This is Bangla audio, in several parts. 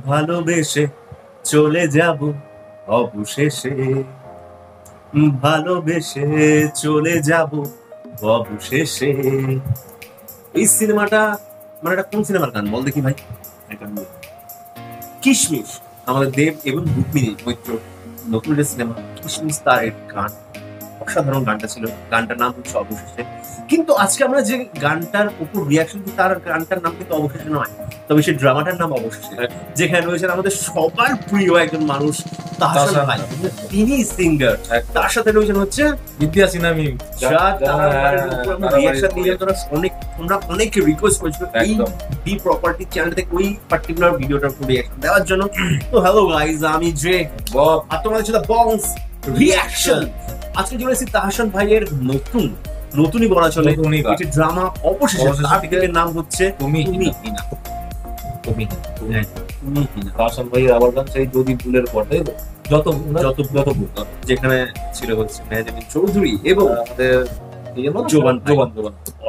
ভালোবেসে চলে যাব অবশেষে, ভালোবেসে চলে যাব অবশেষে। এই সিনেমাটা মানে এটা কোন সিনেমার গান বল দেখি ভাই? কিশমিশ, আমাদের দেব এবং রুক্মিণী মৈত্র নতুন যে সিনেমা কিশমিশ, তার গান অসাধারণ গানটা ছিল। গানটার নাম হচ্ছে অবশেষে। কিন্তু আজকে আমরা যে গানটার উপর রিয়াকশন দিই তার গানটার নাম কিন্তু অবশেষে নয়, তবে সেই ড্রামাটার নাম অবশেষে, যেখানে রয়েছেন আমাদের সবার প্রিয় একজন মানুষ তাহসান ভাই, তিনি সিঙ্গার। তার সাথে রয়েছেন হচ্ছে বিদ্যা সিনামি, রিয়াকশন দিয়ে তোমরা অনেক রিকোয়েস্ট করেছিল এই বি প্রপার্টি চ্যানেল থেকে ওই পার্টিকুলার ভিডিওটার উপর রিয়াকশন দেওয়ার জন্য। তো হ্যালো গাইজ, আমি জে বব আর তোমাদের সাথে বংস রিয়াকশন। আজকে চলে এসেছি তাহসান ভাইয়ের নতুনই বলা চলে একটি ড্রামা অবশেষে। তার টিকেটের নাম হচ্ছে তুমি হিনা। তাহসান ভাইয়ের আবার গান সেই যদি ভুলের পরে যত ভুল, যেখানে ছিল হচ্ছে মেহজাবিন চৌধুরী এবং আমাদের জোবান।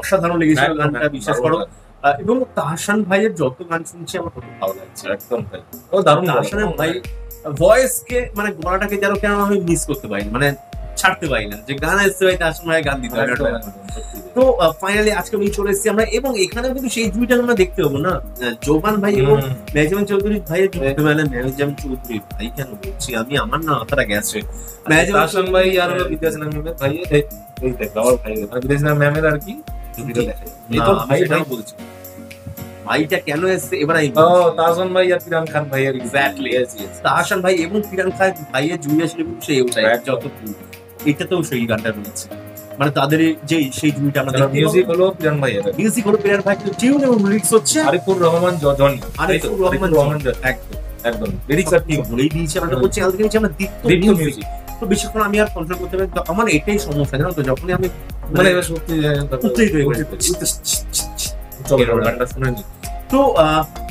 অসাধারণ লেগেছিল গানটা, বিশ্বাস করো। এবং তাহসান ভাইয়ের যত গান শুনছি আমার কত ভালো লাগছে, একদম ভাই ও দারুণ। তাহসানের ভাই ভয়েস কে মানে গলাটাকে যেন কেন আমি মিস করতে পারি, মানে ছাড়তে পারি না যে গান আসতে ভাই তাহসান ভাই গান দিতে পারে। তো ফাইনালি আজকে আমি চলে এসেছি আমরা, এবং এখানেও কিন্তু সেই দুইটা আমরা দেখতে পাবো না, জোবান ভাই এবং মেহজাবিন চৌধুরী ভাইয়ের যুক্ত মেলে। মেহজাবিন চৌধুরী ভাই কেন বলছি আমি, আমার না মাথাটা গেছে। তাহসান ভাই আর বিদ্যা সিনামি ভাই এই দেখ আমার ভাই বিদ্যা সিনামি ম্যামের আর কি এই তো ভাই এটাই বলছি ভাইটা কেন এসছে এবার আমি। তাহসান ভাই আর পিরান খান ভাই, এক্স্যাক্টলি তাহসান ভাই এবং পিরান খান ভাইয়ের জুড়ে আসলে সেই যত এটাতেও সেই গানটা রয়েছে, মানে তাদের যে সেই জুড়িটা আমরা দেখি। মিউজিক হলো পিরান ভাই, মিউজিক হলো পিরান ভাই, টিউন এবং লিরিক্স হচ্ছে আরিফুর রহমান জনি। আরিফুর রহমান একদম লিরিক্স আর ঠিক বলেই দিয়েছে। আমরা বলছি আজকে নিচে আমরা দীপ্ত মিউজিক। তো বেশিক্ষণ আমি আর কন্ট্রোল করতে পারি, আমার এটাই সমস্যা জানো তো, যখনই আমি মানে সত্যি উত্তেজিত হয়ে পড়ি। তো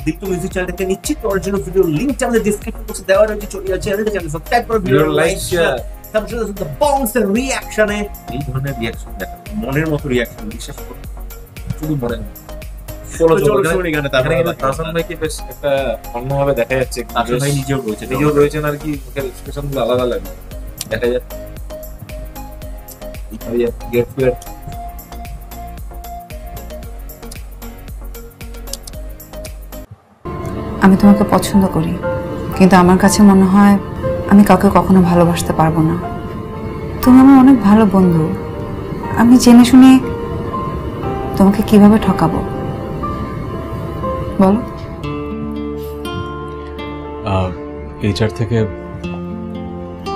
দীপ্ত মিউজিক চ্যানেলটাকে নিচ্ছি, তোর জন্য ভিডিও লিংকটা আমাদের ডেসক্রিপশন বক্সে দেওয়া রয়েছে, চলে যাচ্ছে চ্যানেল সাবস্ক্রাইব করো, ভিডিও লাইক শেয়ার। তারপর বংসের রিয়াকশনে এই ধরনের রিয়াকশন দেখা মনের মতো রিয়াকশন, বিশ্বাস করো শুধু মনের তাহসান ভাইকে বেশ একটা অন্যভাবে দেখা যাচ্ছে। তাহসান ভাই নিজেও রয়েছেন আর কি, মুখের এক্সপ্রেশন গুলো আলাদা লাগে দেখা যাচ্ছে। আমি তোমাকে পছন্দ করি, কিন্তু আমার কাছে মনে হয় আমি কাউকে কখনো ভালোবাসতে পারবো না। তুমি আমার অনেক ভালো বন্ধু, আমি জেনে শুনে তোমাকে কিভাবে ঠকাবো বলো? এইচআর থেকে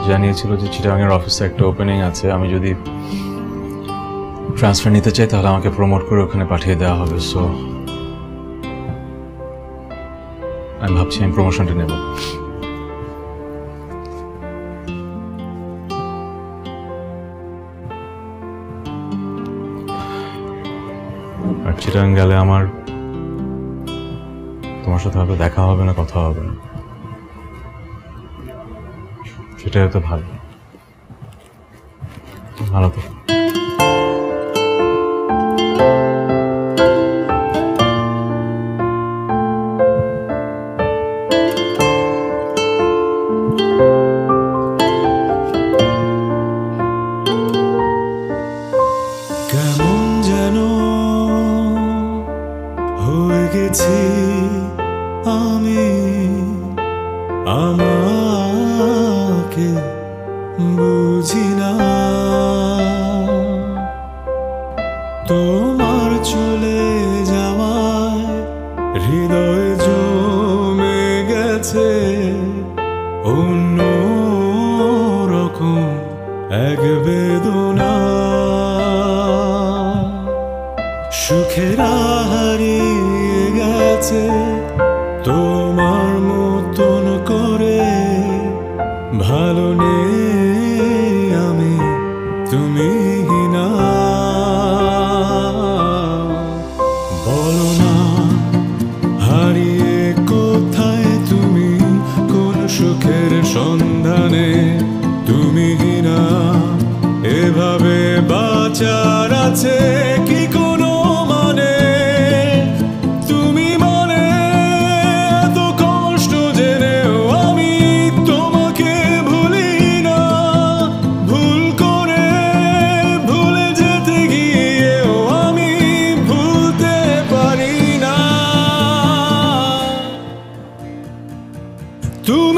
জানিয়েছিল যে চিটাগাংয়ের অফিসে একটা ওপেনিং আছে, আমি যদি ট্রান্সফার নিতে চাই তাহলে আমাকে প্রমোট করে ওখানে পাঠিয়ে দেওয়া হবে। সো আমি ভাবছি আমি প্রমোশনটা নেব। আর চিটাগাং গেলে আমার তোমার সাথে হয়তো দেখা হবে না, কথা হবে না, সেটাই তো ভালো তো। কেমন যেন হয়ে গেছি আমি, আমাকে বুঝি না। তোমার চলে যাওয়ায় হৃদয় জমে গেছে অন্য রকম এক বেদনা। সুখেরা হারিয়ে গেছে তোমার মতন করে, ভালো নেই আমি তুমি না। বলো না হারিয়ে কোথায় তুমি, কোন সুখের সন্ধানে তুমি না। এভাবে বাঁচার আছে কি কোনো মানে? তুমি মানে এত কষ্ট যে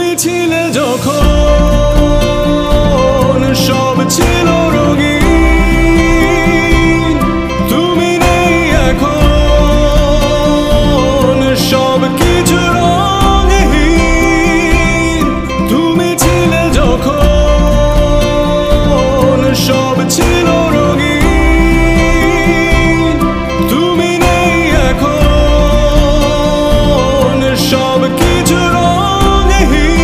তুমি ছিলে যখন সব ছিল রঙিন, তুমি নেই এখন সব কিছু রঙহীন। তুমি ছিলে যখন সব ছিল রঙিন, তুমি নেই এখন সব কিছু রঙহীন।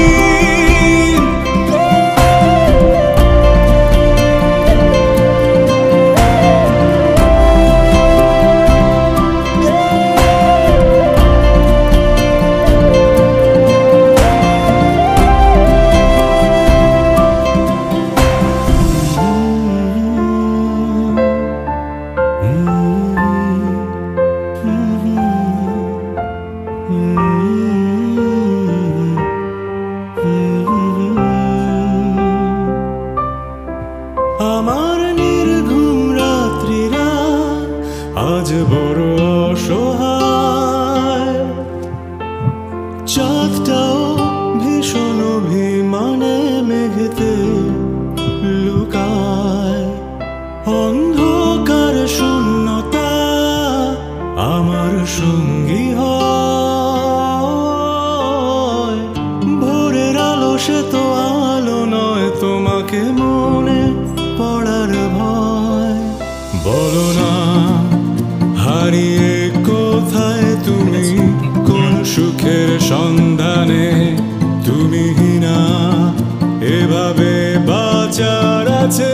আমার নির্ঘুম রাত্রিরা আজ বড় অসহায়, চাঁদটাও ভীষণ অভিমানে মেঘেতে লুকায়। অন্ধকার শূন্যতা আমার সঙ্গী হয়, ভোরের আলো সে তো আলো নয়, তোমাকে মনে পড়ার ভয়। বলো না হারিয়ে কোথায় তুমি, কোন সুখের সন্ধানে তুমি না, এভাবে বাঁচার আছে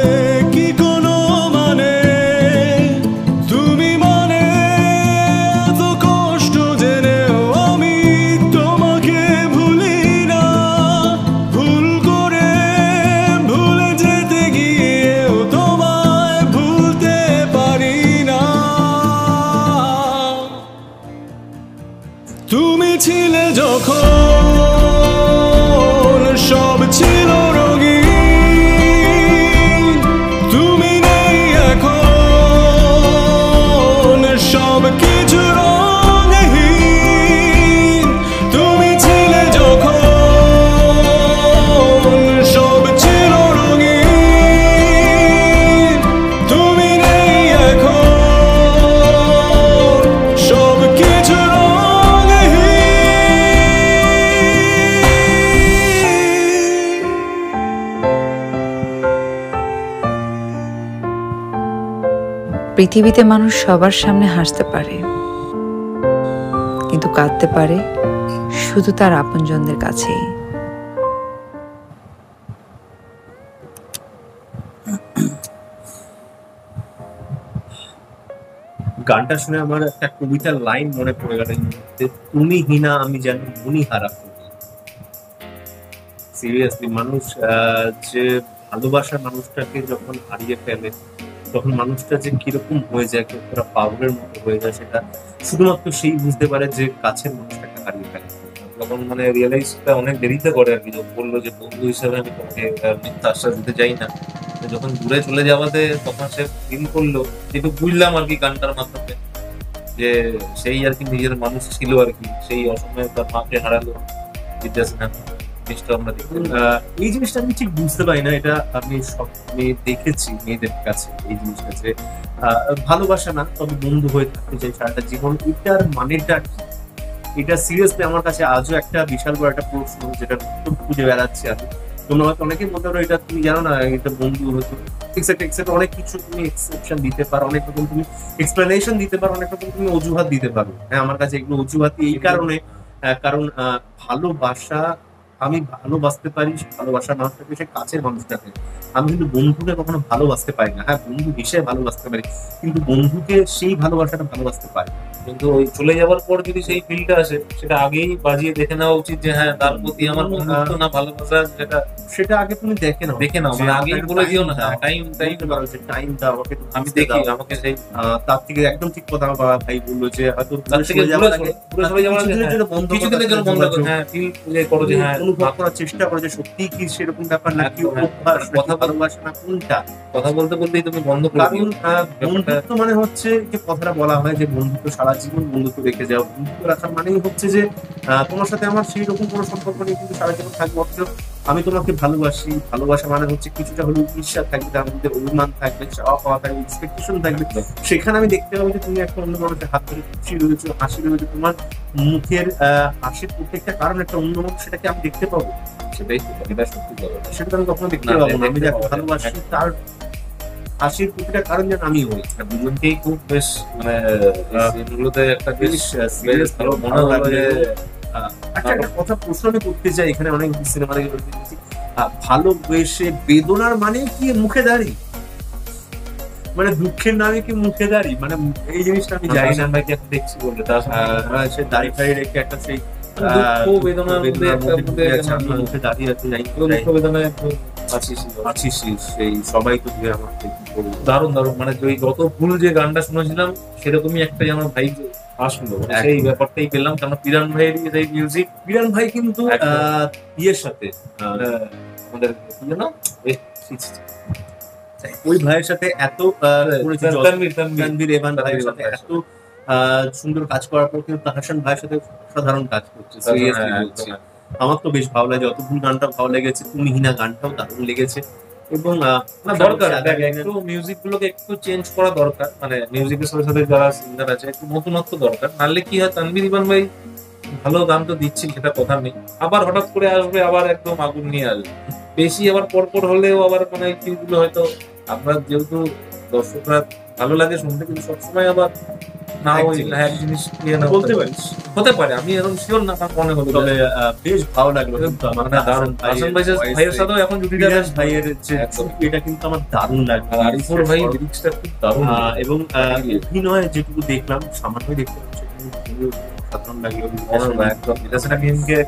কি কোনো মানে? তুমি মানে এত কষ্ট জেনেও আমি তোমাকে ভুলি না, ভুল করে ভুলে যেতে গিয়েও তোমায় ভুলতে পারি না। তুমি ছিলে যখন সব ছিল রঙিন, তুমি নেই এখন সব কিছু রঙহীন। তুমি ছিলে যখন সব ছিল রঙিন, তুমি নেই এখন সব কিছু রঙহীন। পৃথিবীতে মানুষ সবার সামনে হাসতে পারে, কিন্তু কাঁদতে পারে শুধু তার আপনজনদের কাছেই। গানটা শুনে আমার একটা কবিতার লাইন মনে পড়ে গেল, তুমি হিনা আমি যেন মনি হারা। সিরিয়াসলি মানুষ যে ভালোবাসার মানুষটাকে যখন হারিয়ে ফেলে তখন মানুষটা যে কিরকম হয়ে যায়, কতটা পাগলের মতো হয়ে যায়, সেটা শুধুমাত্র সেই বুঝতে পারে যে কাছের মানুষটাকে হারিয়ে ফেলে। তখন মানে রিয়েলাইজটা অনেক দেরিতে করে আর কি, বললো যে বন্ধু হিসেবে আমি তোমাকে মিথ্যা আশ্বাস দিতে চাই না। যখন দূরে চলে যাওয়াতে তখন সে ফিল করলো, যেটুকু বুঝলাম আর কি গানটার মাধ্যমে, যে সেই আর কি নিজের মানুষ ছিল আর কি, সেই অসময়ে তার মাকে হারালো বিদ্যাসিনহা। জিনিসটা আমরা দেখি, এই জিনিসটা আমি ঠিক বুঝতে পারি না। এটা আমি দেখেছি মেয়েদের কাছে এই জিনিসটা, যে ভালোবাসা না তবে বন্ধু হয়ে থাকতে চাই সারাটা জীবন, এটার মানেটা কি? এটা সিরিয়াসলি আমার কাছে আজও একটা বিশাল বড় একটা প্রশ্ন, যেটা খুঁজে বেড়াচ্ছি আমি। তোমরা হয়তো অনেকেই বলতে পারো এটা তুমি জানো না, এটা বন্ধু হয়তো এক্সেপ্ট অনেক কিছু তুমি এক্সেপশন দিতে পারো, অনেক রকম তুমি এক্সপ্লেনেশন দিতে পারো, অনেক রকম তুমি অজুহাত দিতে পারো। হ্যাঁ, আমার কাছে এগুলো অজুহাত এই কারণে, কারণ ভালোবাসা, আমি ভালোবাসতে পারি ভালোবাসার মানুষটাকে, সে কাছের মানুষটাকে। আমি কিন্তু বন্ধুকে কখনো ভালোবাসতে পারি না। হ্যাঁ, বন্ধু হিসেবে ভালোবাসতে পারি, কিন্তু বন্ধুকে সেই ভালোবাসাটা ভালোবাসতে পারি না। কিন্তু ওই চলে যাওয়ার পর যদি সেই ফিলটা আসে, সেটা আগেই বাজিয়ে দেখে নেওয়া উচিত যে হ্যাঁ তার প্রতি আমার বন্ধুত্ব না ভালোবাসা, সেটা আগে তুমি দেখে নাও, মানে আগেই বলে দিও না। টাইম দাও আমাকে, আমি দেখি আমাকে সেই তার থেকে একদম ঠিক কথা আমার বাবা ভাই বললো যে হয়তো তার থেকে কিছুদিনের জন্য বন্ধ করো, হ্যাঁ ফিল করো যে হ্যাঁ অনুভব করার চেষ্টা করো যে সত্যি কি সেরকম ব্যাপার নাকি অভ্যাস, কথা ভালোবাসা না কোনটা। কথা বলতে বলতেই তুমি বন্ধ করে কারণ বন্ধুত্ব মানে হচ্ছে যে কথাটা বলা হয় যে বন্ধুত্ব সারা জীবন বন্ধুত্ব রেখে যাও। বন্ধুত্ব রাখার মানেই হচ্ছে যে তোমার সাথে আমার সেই রকম কোনো সম্পর্ক নেই কিন্তু সারা জীবন থাকবো, অথচ আমি তোমাকে ভালোবাসি। ভালোবাসা মানে হচ্ছে কিছুটা হলেও ঈর্ষা থাকবে, তার মধ্যে অভিমান থাকবে, চাওয়া পাওয়া থাকবে, এক্সপেকটেশন থাকবে। সেখানে আমি দেখতে পাবো যে তুমি একটা অন্য মানুষের হাত ধরে খুশি রয়েছো, হাসি রয়েছে, তোমার মুখের হাসির প্রত্যেকটা কারণ একটা অন্য মানুষ, সেটাকে আমি দেখতে পাবো। সেটাই তো, এটা সত্যি কথা। সেটা আমি কখনো দেখতে পাবো না। আমি যাকে ভালোবাসি তার হাসির প্রতিটা কারণ যেন আমি হই। দুজনকেই খুব বেশ মানে এগুলোতে একটা বেশ বেশ ভালো মনে হলো যে একটা কথা প্রশ্ন আমি করতে চাই, এখানে অনেক সিনেমা দেখেছি, ভালোবেসে বেদনার মানে কি মুখে দাঁড়ি, মানে দুঃখের নামে কি মুখে দাঁড়ি, মানে এই জিনিসটা আমি জানি না। ভাই এখন দেখছি বলতে তার সে দাড়ি ফাড়ি রেখে একটা সেই দুঃখ বেদনার মধ্যে আমি মুখে দাঁড়িয়ে আছে, দুঃখ বেদনায় আছিস সেই সবাই তো দিয়ে আমার দারুণ দারুণ, মানে ওই যত ভুল যে গানটা শুনেছিলাম সেরকমই একটাই আমার ভাই আসলো, সেই ব্যাপারটাই পেলাম। কারণ পিরান ভাইয়ের সেই মিউজিক, বিরান ভাই কিন্তু ইয়ের সাথে আমাদের ওই ভাইয়ের সাথে এত তানভীর এবান ভাইয়ের সাথে এত সুন্দর কাজ করার পর কিন্তু তাহসান ভাইয়ের সাথে অসাধারণ কাজ করছে। সিরিয়াসলি বলছি, আমার তো বেশ ভালো লাগে, যতক্ষণ গানটা ভালো লেগেছে, তুমি হিনা গানটাও দারুণ লেগেছে। এবং দরকার একটু মিউজিক গুলোকে একটু চেঞ্জ করা দরকার, মানে মিউজিকের সাথে সাথে যারা সিঙ্গার আছে একটু নতুনত্ব দরকার, নাহলে কি হয় তানভীর ইবান ভাই ভালো গান তো দিচ্ছি সেটা কথা নেই, আবার হঠাৎ করে আসবে আবার একদম আগুন নিয়ে আসবে, বেশি আবার পরপর হলেও আবার মানে গুলো হয়তো আমরা যেহেতু দর্শকরা ভালো লাগে শুনতে, কিন্তু সবসময় আবার না ওই এক জিনিস বলতে পারিস হতে পারে, আমি এরকম শিওর না, আমার মনে হলো। তবে বেশ ভালো লাগলো কিন্তু আমার দারুণ হাসান ভাইয়ের সাথেও এখন জুটিটা বেশ ভাইয়ের যে এটা কিন্তু আমার দারুণ লাগলো। আর আরিফুর ভাই লিরিক্সটা খুব দারুণ, এবং অভিনয় যেটুকু দেখলাম সামান্য দেখতে পাচ্ছি অসাধারণ লাগলো। একদম এটা সেটা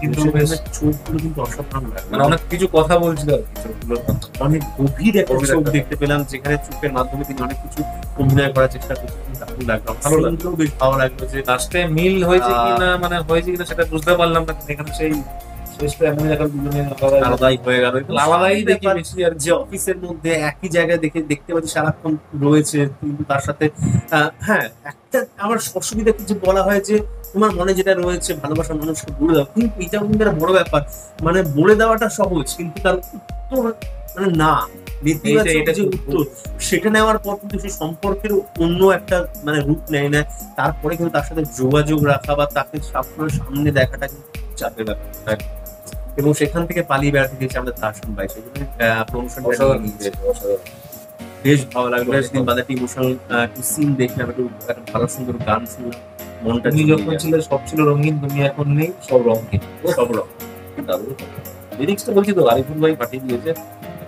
কিন্তু বেশ চোখগুলো কিন্তু অসাধারণ লাগলো, মানে অনেক কিছু কথা বলছিল আর কি, চোখগুলোর অনেক গভীর একটা চোখ দেখতে পেলাম, যেখানে চোখের মাধ্যমে তিনি অনেক কিছু অভিনয় করার চেষ্টা করছেন। দারুণ লাগলো, ভালো লাগলো, বেশ ভালো লাগলো যে লাস্টে মিল হয়েছে কিনা, মানে হয়েছে কিনা সেটা বুঝতে পারলাম না, এখানে সেই শেষটা এমন জায়গায় দুজনে আলাদাই হয়ে গেল। আলাদাই দেখি বেশি আর যে অফিসের মধ্যে একই জায়গায় দেখতে পাচ্ছি সারাক্ষণ রয়েছে, কিন্তু তার সাথে হ্যাঁ একটা আমার অসুবিধা কিছু বলা হয় যে তোমার মনে যেটা রয়েছে ভালোবাসার মানুষকে বলে দাও, কিন্তু এটা কিন্তু একটা বড় ব্যাপার, মানে বলে দেওয়াটা সহজ কিন্তু তার উত্তর মানে না এটা যে উত্তর সেটা নেওয়ার পর কিন্তু সেই সম্পর্কের অন্য একটা মানে রূপ নেয় না, তারপরে কিন্তু তার সাথে যোগাযোগ রাখা বা তাকে সবসময় সামনে দেখাটা কিন্তু চাপের ব্যাপার। এবং সেখান থেকে পালিয়ে বেড়াতে গেছি আমরা তাহসান ভাই, সেখানে প্রমোশন বেশ ভালো লাগলো। সেদিন বাজারটি ইমোশনাল একটু সিন দেখলাম, একটু একটা ভালো সুন্দর গান শুনলাম, মনটা তুমি যখন ছিল সব ছিল রঙিন, তুমি এখন নেই সব রঙিন, সব রকম লিরিক্সটা বলছি তো আরিফুল ভাই পাঠিয়ে দিয়েছে,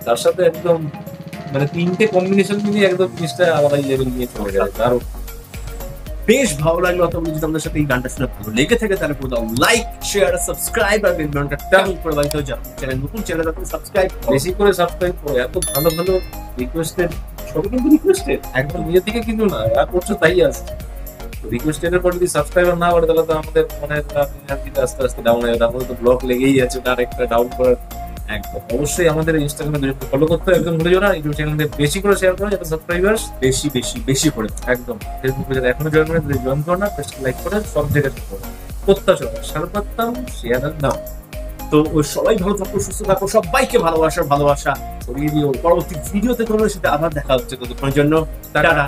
তার সাথে একদম মানে তিনটে কম্বিনেশন মিলিয়ে একদম জিনিসটা আলাদা লেভেল নিয়ে চলে যাবে। আর বেশ ভালো লাগলো। অত যদি আমাদের সাথে এই গানটা শুনে ভালো লেগে থাকে তাহলে করে দাও লাইক, শেয়ার, সাবস্ক্রাইব আর বেল বাটনটা টান করে দাও, যারা চ্যানেল নতুন চ্যানেল আছে সাবস্ক্রাইব বেশি করে সাবস্ক্রাইব করো। এত ভালো ভালো রিকোয়েস্টেড, সবই কিন্তু রিকোয়েস্টেড, একদম নিজের থেকে কিন্তু না, আর করছো তাই আসছে। রিকোয়েস্টেড এর পর যদি সাবস্ক্রাইবার না বাড়ে তাহলে তো আমাদের মনে আস্তে আস্তে ডাউন হয়ে যাবে, আমাদের তো ব্লগ লেগেই আছে, তার একটা ডাউন করার। একদম অবশ্যই আমাদের ইনস্টাগ্রামে ফলো করতে একদম ভুলে যাও না, ইউটিউব চ্যানেলে বেশি করে শেয়ার করো যাতে সাবস্ক্রাইবার্স বেশি বেশি বেশি করে একদম। ফেসবুকে যারা এখনো জয়েন করে জয়েন করো না, পেজটা লাইক করে সব জায়গায় করো, প্রত্যাশা সারা পারতাম শেয়ার নাও। তো সবাই ভালো থাকো, সুস্থ থাকো, সবাইকে ভালোবাসা ছড়িয়ে দিও। পরবর্তী ভিডিওতে তোমাদের সাথে আবার দেখা হচ্ছে, ততক্ষণের জন্য টাটা।